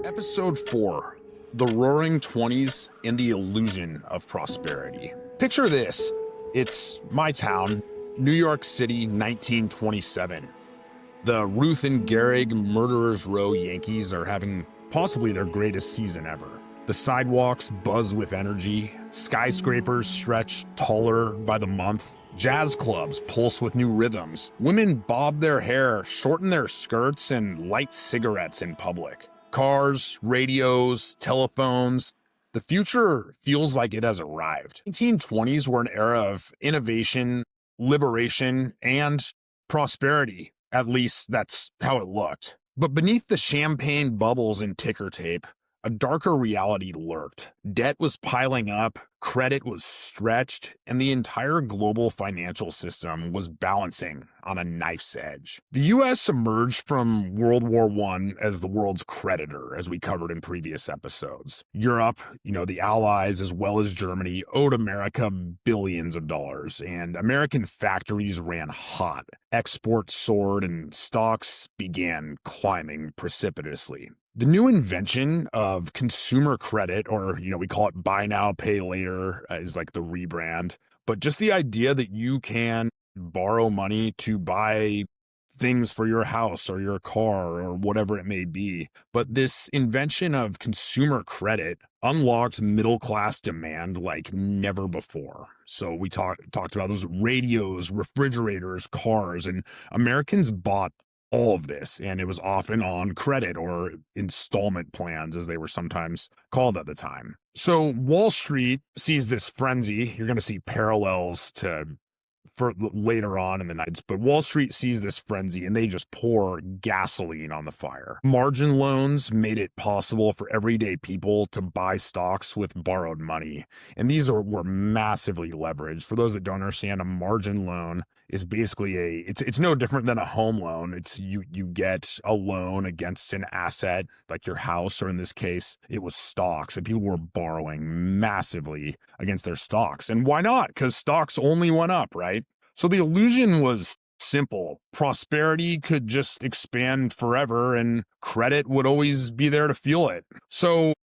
Episode 4, The Roaring Twenties and the Illusion of Prosperity. Picture this. It's my town, New York City, 1927. The Ruth and Gehrig Murderers Row Yankees are having possibly their greatest season ever. The sidewalks buzz with energy, skyscrapers stretch taller by the month, jazz clubs pulse with new rhythms, women bob their hair, shorten their skirts, and light cigarettes in public. Cars, radios, telephones. The future feels like it has arrived. 1920s were an era of innovation, liberation, and prosperity. At least that's how it looked. But beneath the champagne bubbles and ticker tape, a darker reality lurked. Debt was piling up, credit was stretched, and the entire global financial system was balancing on a knife's edge. The US emerged from World War I as the world's creditor, as we covered in previous episodes. Europe, the Allies, as well as Germany, owed America billions of dollars, and American factories ran hot. Exports soared, and stocks began climbing precipitously. The new invention of consumer credit, or, we call it buy now, pay later, is like the rebrand. But just the idea that you can borrow money to buy things for your house or your car or whatever it may be. But this invention of consumer credit unlocked middle-class demand like never before. So we talked about those radios, refrigerators, cars, and Americans bought all of this, and it was often on credit or installment plans, as they were sometimes called at the time. So Wall Street sees this frenzy. You're going to see parallels for later on in the nights, but Wall Street sees this frenzy and they just pour gasoline on the fire. Margin loans made it possible for everyday people to buy stocks with borrowed money, and these were massively leveraged. For those that don't understand, a margin loan is basically it's no different than a home loan. It's you get a loan against an asset like your house, or in this case, it was stocks, and people were borrowing massively against their stocks. And why not? Because stocks only went up, right? So the illusion was simple. Prosperity could just expand forever, and credit would always be there to fuel it. So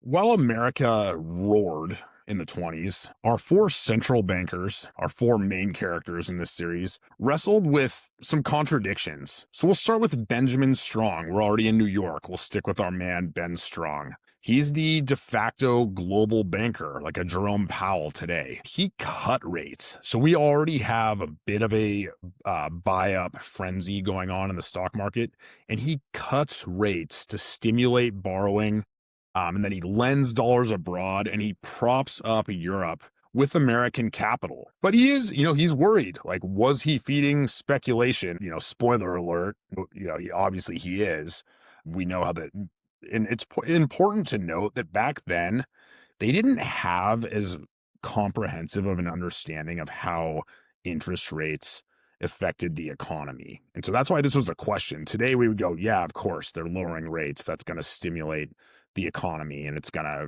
while America roared in the 20s, our four central bankers, our four main characters in this series, wrestled with some contradictions. So we'll start with Benjamin Strong. We're already in New York. We'll stick with our man, Ben Strong. He's the de facto global banker, like a Jerome Powell today. He cut rates. So we already have a bit of a buy-up frenzy going on in the stock market, and he cuts rates to stimulate borrowing. And then he lends dollars abroad, and he props up Europe with American capital. But he's worried. Like, was he feeding speculation? Spoiler alert, he is. We know how that, and it's important to note that back then, they didn't have as comprehensive of an understanding of how interest rates affected the economy. And so that's why this was a question. Today we would go, yeah, of course, they're lowering rates. That's going to stimulate the economy, and it's gonna,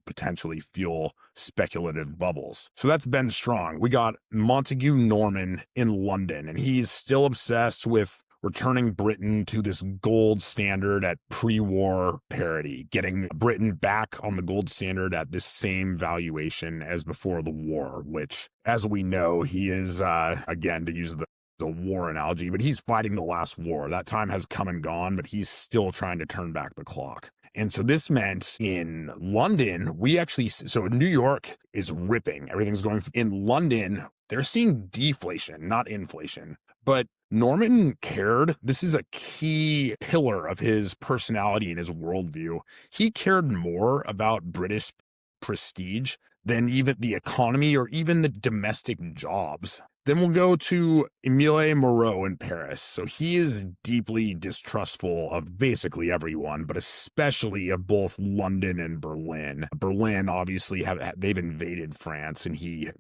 potentially fuel speculative bubbles. So that's been strong. We got Montague Norman in London, and he's still obsessed with returning Britain to this gold standard at pre-war parity, getting Britain back on the gold standard at this same valuation as before the war, which, as we know, he is, again, to use the war analogy, but he's fighting the last war. That time has come and gone, but he's still trying to turn back the clock. And so this meant in London, so New York is ripping. Everything's going in London. They're seeing deflation, not inflation. But Norman cared. This is a key pillar of his personality and his worldview. He cared more about British prestige than even the economy or even the domestic jobs. Then we'll go to Emile Moreau in Paris. So he is deeply distrustful of basically everyone, but especially of both London and Berlin. Berlin, obviously, they've invaded France, and he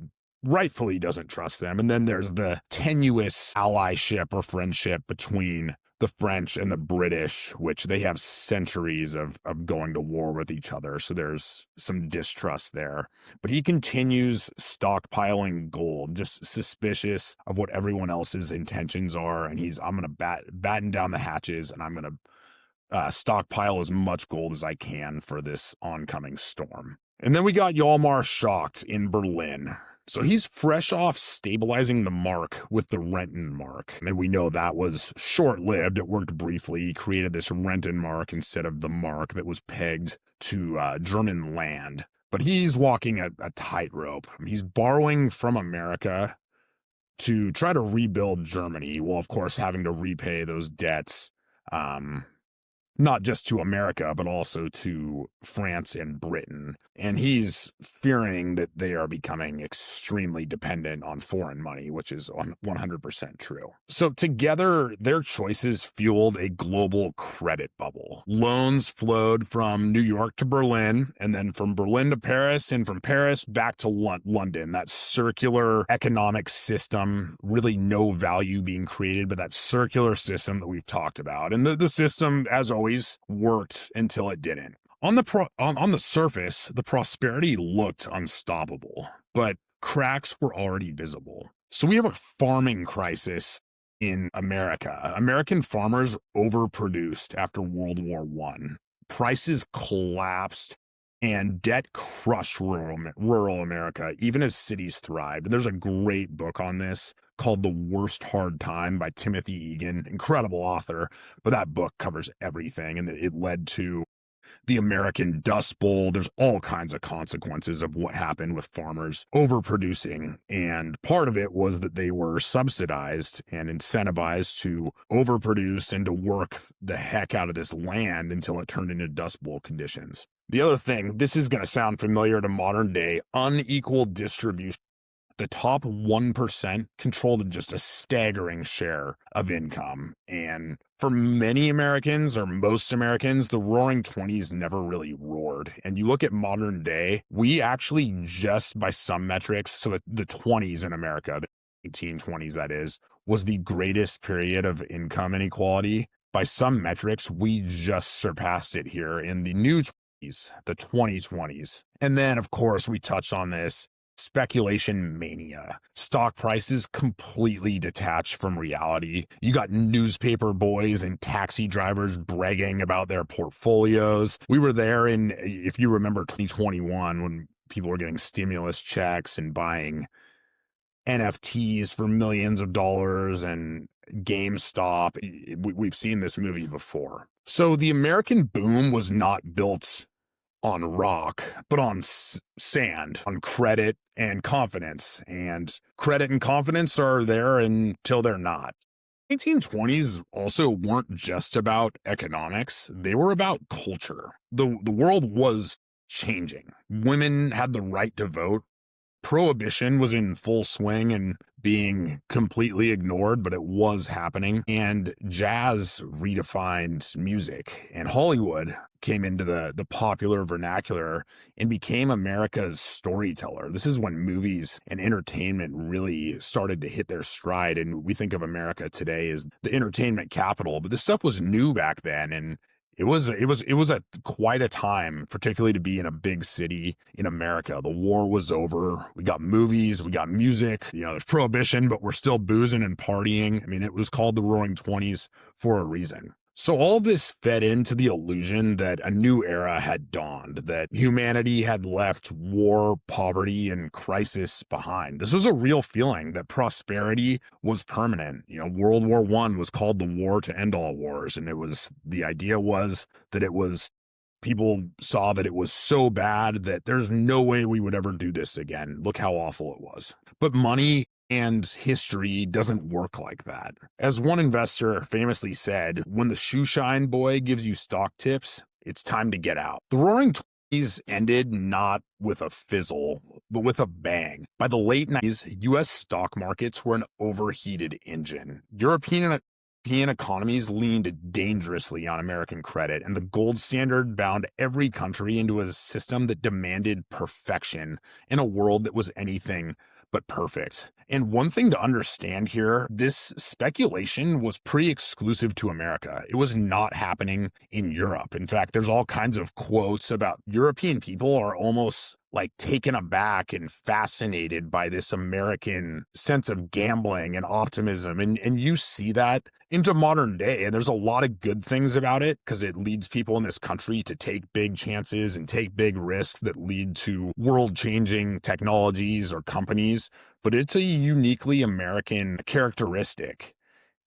rightfully doesn't trust them. And then there's the tenuous allyship or friendship between the French and the British, which they have centuries of going to war with each other. So there's some distrust there. But he continues stockpiling gold, just suspicious of what everyone else's intentions are. And I'm going to batten down the hatches, and I'm going to stockpile as much gold as I can for this oncoming storm. And then we got Hjalmar Schacht in Berlin. So he's fresh off stabilizing the mark with the Rentenmark. And we know that was short-lived. It worked briefly. He created this Rentenmark instead of the mark that was pegged to German land. But he's walking a tightrope. He's borrowing from America to try to rebuild Germany, while, of course, having to repay those debts, not just to America, but also to France and Britain. And he's fearing that they are becoming extremely dependent on foreign money, which is 100% true. So together, their choices fueled a global credit bubble. Loans flowed from New York to Berlin, and then from Berlin to Paris, and from Paris back to London. That circular economic system, really no value being created, but that circular system that we've talked about. And the system, as always, worked until it didn't. On the surface, the prosperity looked unstoppable, but cracks were already visible. So we have a farming crisis in America. American farmers overproduced after World War I. Prices collapsed and debt crushed rural America, even as cities thrived. There's a great book on this called The Worst Hard Time by Timothy Egan, incredible author, but that book covers everything, and it led to the American Dust Bowl. There's all kinds of consequences of what happened with farmers overproducing, and part of it was that they were subsidized and incentivized to overproduce and to work the heck out of this land until it turned into Dust Bowl conditions. The other thing, this is going to sound familiar to modern day, unequal distribution. The top 1% controlled just a staggering share of income. And for many Americans, or most Americans, the Roaring Twenties never really roared. And you look at modern day, we actually just, by some metrics, so the 20s in America, the 1820s that is, was the greatest period of income inequality. By some metrics, we just surpassed it here in the new 20s, the 2020s. And then, of course, we touched on this. Speculation mania. Stock prices completely detached from reality. You got newspaper boys and taxi drivers bragging about their portfolios. We were there if you remember 2021, when people were getting stimulus checks and buying NFTs for millions of dollars and GameStop. We've seen this movie before. So the American boom was not built on rock, but on sand, on credit and confidence. And credit and confidence are there until they're not. 1820s also weren't just about economics. They were about culture. The world was changing. Women had the right to vote. Prohibition was in full swing and being completely ignored, but it was happening. And jazz redefined music, and Hollywood came into the popular vernacular and became America's storyteller. This is when movies and entertainment really started to hit their stride. And we think of America today as the entertainment capital, but this stuff was new back then. And It was a quite a time, particularly to be in a big city in America. The war was over. We got movies, we got music, there's prohibition, but we're still boozing and partying. I mean, it was called the Roaring Twenties for a reason. So all this fed into the illusion that a new era had dawned, that humanity had left war, poverty, and crisis behind. This was a real feeling that prosperity was permanent. World War I was called the war to end all wars. And the idea was that people saw that it was so bad that there's no way we would ever do this again. Look how awful it was. But money and history doesn't work like that. As one investor famously said, when the shoeshine boy gives you stock tips, it's time to get out. The Roaring Twenties ended not with a fizzle, but with a bang. By the late 90s, U.S. stock markets were an overheated engine. European economies leaned dangerously on American credit, and the gold standard bound every country into a system that demanded perfection in a world that was anything but perfect. And one thing to understand here, this speculation was pretty exclusive to America. It was not happening in Europe. In fact, there's all kinds of quotes about European people are almost like taken aback and fascinated by this American sense of gambling and optimism. And you see that into modern day. And there's a lot of good things about it because it leads people in this country to take big chances and take big risks that lead to world-changing technologies or companies. But it's a uniquely American characteristic.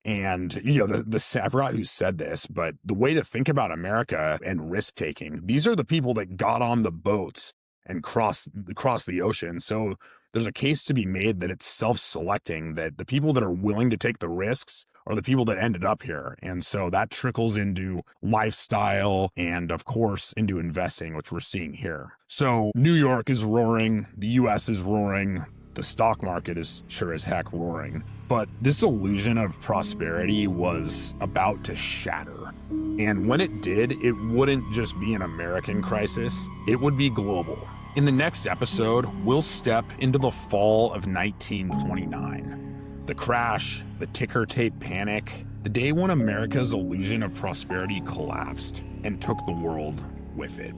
And, I forgot who said this, but the way to think about America and risk-taking, these are the people that got on the boats and cross the ocean. So there's a case to be made that it's self-selecting, that the people that are willing to take the risks are the people that ended up here. And so that trickles into lifestyle and, of course, into investing, which we're seeing here. So New York is roaring. The U.S. is roaring. The stock market is sure as heck roaring. But this illusion of prosperity was about to shatter. And when it did, it wouldn't just be an American crisis, it would be global. In the next episode, we'll step into the fall of 1929. The crash, the ticker tape panic, the day when America's illusion of prosperity collapsed and took the world with it.